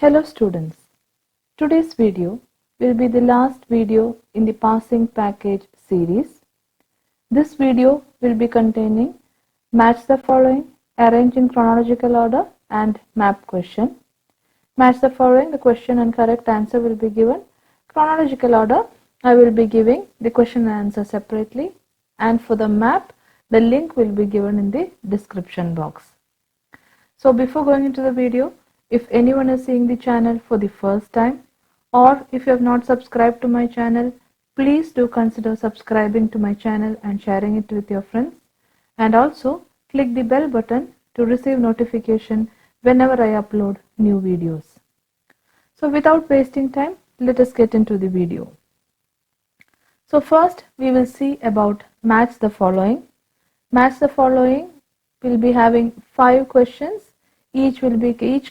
Hello students, today's video will be the last video in the passing package series. This video will be containing match the following, arrange in chronological order and map question. Match the following, the question and correct answer will be given. Chronological order, I will be giving the question and answer separately, and for the map, the link will be given in the description box. So before going into the video, if anyone is seeing the channel for the first time, or if you have not subscribed to my channel, please do consider subscribing to my channel and sharing it with your friends. And also click the bell button to receive notification whenever I upload new videos. So without wasting time, let us get into the video. So first we will see about match the following. Match the following will be having 5 questions. Each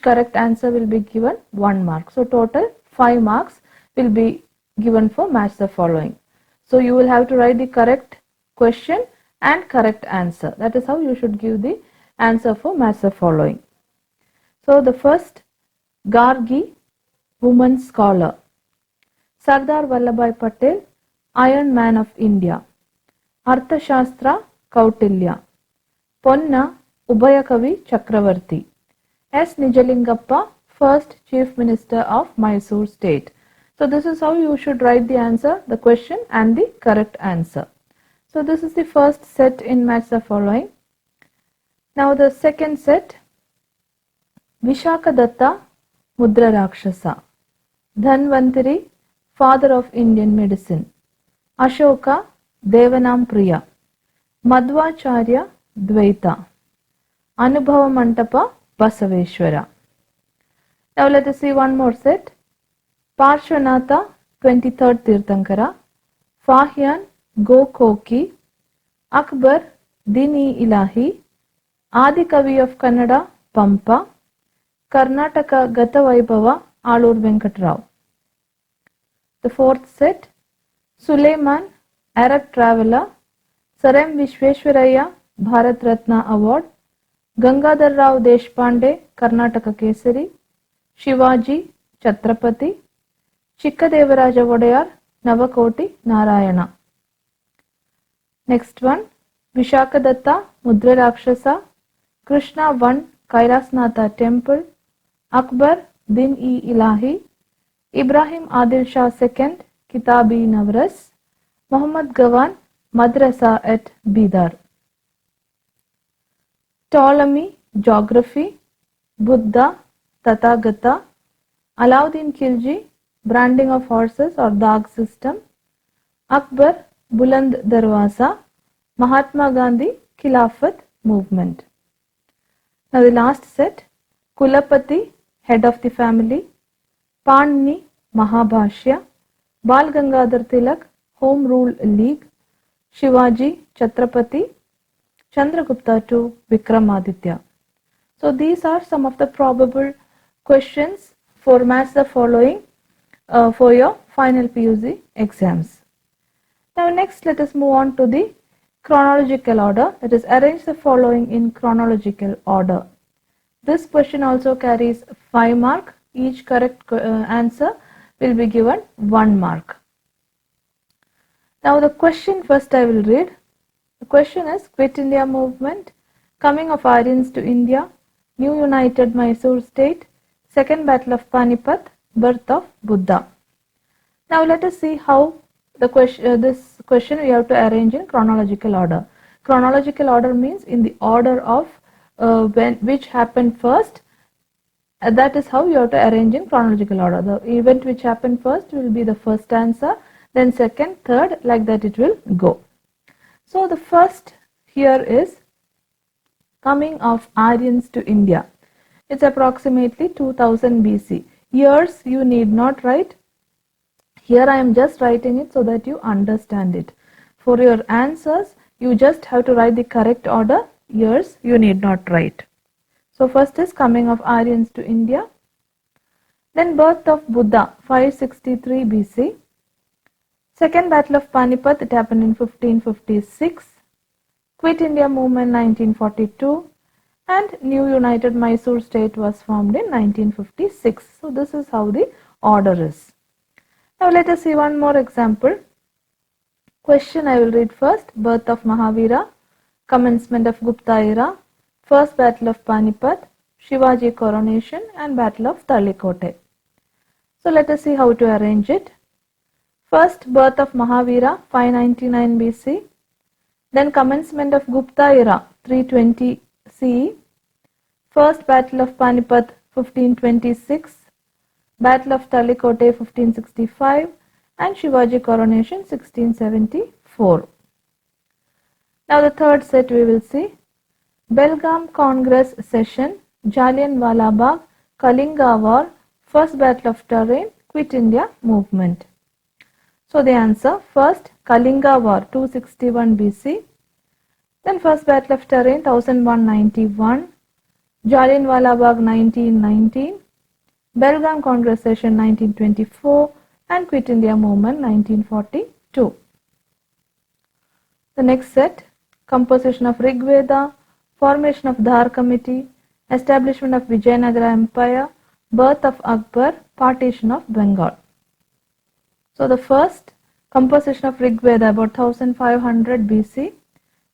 correct answer will be given 1 mark. So total 5 marks will be given for match the following. So you will have to write the correct question and correct answer. That is how you should give the answer for match the following. So the first, Gargi, woman scholar. Sardar Vallabhbhai Patel, Iron Man of India. Arthashastra, Kautilya. Ponna, Ubhayakavi Chakravarti. S. Nijalingappa, first Chief Minister of Mysore State. So this is how you should write the answer, the question and the correct answer. So this is the first set in match the following. Now the second set, Vishakadatta, Mudra Rakshasa. Dhanvantari, father of Indian medicine. Ashoka, Devanam Priya. Madhvacharya, Dvaita. Anubhava Mantapa, Basaveshwara. Now let us see one more set. Parshvanatha, 23rd Tirthankara. Fahyan, Gokoki. Akbar, Dini Ilahi. Adi Kavi of Kannada, Pampa. Karnataka Gatavaibhava, Alur Venkatrao. The fourth set, Suleiman, Arab traveller. Sarem Vishveshwaraya, Bharat Ratna Award. Gangadhar Rao Deshpande, Karnataka Kesari. Shivaji, Chhatrapati. Chikkadevaraja Vodayar, Navakoti, Narayana. Next one, Vishakadatta, Mudra Rakshasa. Krishna won Kairasnatha Temple. Akbar, Din-e-Ilahi. Ibrahim Adil Shah II, Kitab-e Navras. Muhammad Gawan, Madrasa at Bidar. Ptolemy, Geography. Buddha, Tathagata. Alauddin Khilji, Branding of Horses or Dag System. Akbar, Buland Darwaza. Mahatma Gandhi, Khilafat Movement. Now the last set, Kulapati, head of the family. Panni, Mahabhashya. Bal Gangadhar Tilak, Home Rule League. Shivaji, Chhatrapati. Chandragupta to Vikramaditya. So these are some of the probable questions for match the following for your final PUC exams. Now next let us move on to the chronological order, that is arrange the following in chronological order. This question also carries 5 mark. Each correct answer will be given 1 mark. Now the question first I will read. The question is Quit India Movement, Coming of Aryans to India, New United Mysore State, Second Battle of Panipat, Birth of Buddha. Now let us see how the this question we have to arrange in chronological order. Chronological order means in the order of which happened first. That is how you have to arrange in chronological order. The event which happened first will be the first answer, then second, third, like that it will go. So the first here is coming of Aryans to India. It's approximately 2000 BC. Years you need not write. Here I am just writing it so that you understand it. For your answers, you just have to write the correct order. Years you need not write. So first is coming of Aryans to India. Then birth of Buddha, 563 BC. Second Battle of Panipat, it happened in 1556. Quit India Movement, 1942. and new united Mysore state was formed in 1956. So this is how the order is. Now let us see one more example. Question I will read first. Birth of Mahavira, commencement of Gupta era, first battle of Panipat, Shivaji coronation and battle of Talikote. So let us see how to arrange it. First, birth of Mahavira, 599 BC. Then commencement of Gupta era, 320 CE. First battle of Panipat, 1526. Battle of Talikote, 1565. And Shivaji coronation, 1674. Now the third set we will see. Belgaum Congress session, Jallianwala Bagh, Kalinga War, first battle of Tarin, Quit India movement. So the answer, first Kalinga War 261 BC, then first battle of Tarin 1191, Jallianwala Bagh 1919, Belgaum Congress session 1924 and Quit India movement 1942. The next set, composition of Rig Veda, formation of Dhar committee, establishment of Vijayanagara Empire, birth of Akbar, partition of Bengal. So the first, composition of Rig Veda about 1500 BC,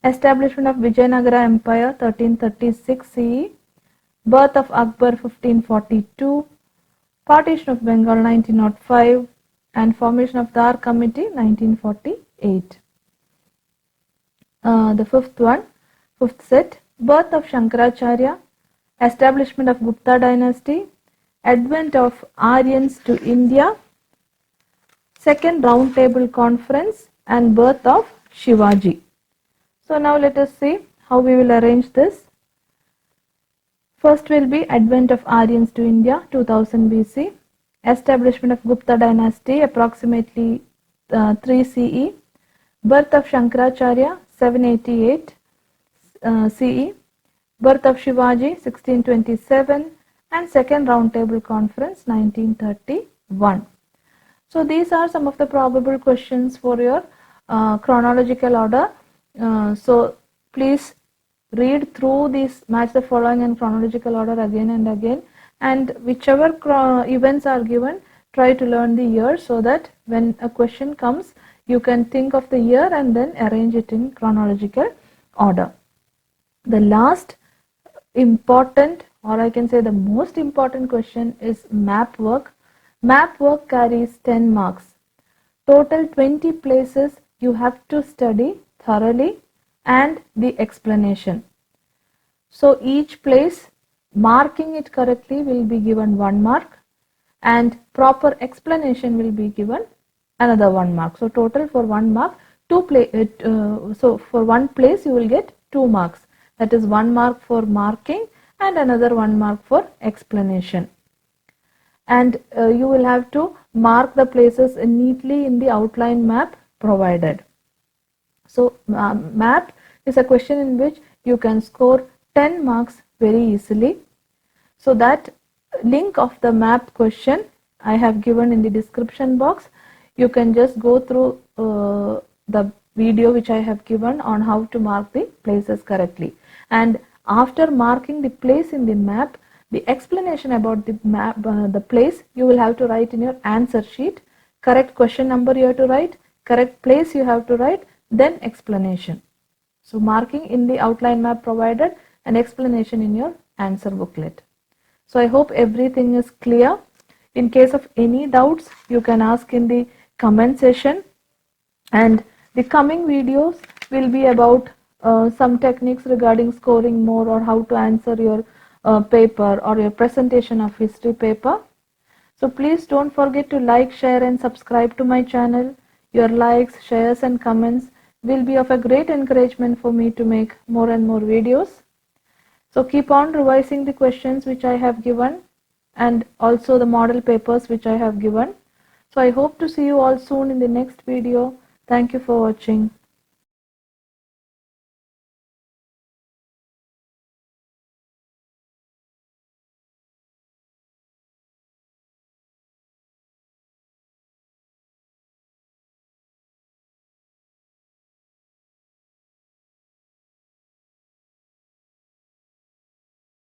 establishment of Vijayanagara Empire 1336 CE, birth of Akbar 1542, partition of Bengal 1905 and formation of Dhar committee 1948. The fifth set, birth of Shankaracharya, establishment of Gupta dynasty, advent of Aryans to India, second round table conference and birth of Shivaji. So now let us see how we will arrange this. First will be advent of Aryans to India 2000 BC, establishment of Gupta dynasty approximately 3 CE, birth of Shankaracharya 788 CE, birth of Shivaji 1627 and second round table conference 1931. So these are some of the probable questions for your chronological order. So please read through these, match the following and chronological order again and again, and whichever events are given, try to learn the year so that when a question comes you can think of the year and then arrange it in chronological order. The last important, or I can say the most important question is map work. Map work carries 10 marks. Total 20 places you have to study thoroughly and the explanation. So each place, marking it correctly will be given 1 mark and proper explanation will be given another 1 mark. So total for 1 mark, so for one place you will get 2 marks. That is 1 mark for marking and another 1 mark for explanation. And you will have to mark the places neatly in the outline map provided. So map is a question in which you can score 10 marks very easily. So that link of the map question I have given in the description box. You can just go through the video which I have given on how to mark the places correctly. And after marking the place in the map, the explanation about the map, the place, you will have to write in your answer sheet. Correct question number you have to write, correct place you have to write, then explanation. So marking in the outline map provided and explanation in your answer booklet. So I hope everything is clear. In case of any doubts, you can ask in the comment section, and the coming videos will be about some techniques regarding scoring more or how to answer your paper or your presentation of history paper. So please don't forget to like, share and subscribe to my channel. Your likes, shares and comments will be of a great encouragement for me to make more and more videos. So keep on revising the questions which I have given and also the model papers which I have given. So I hope to see you all soon in the next video. Thank you for watching.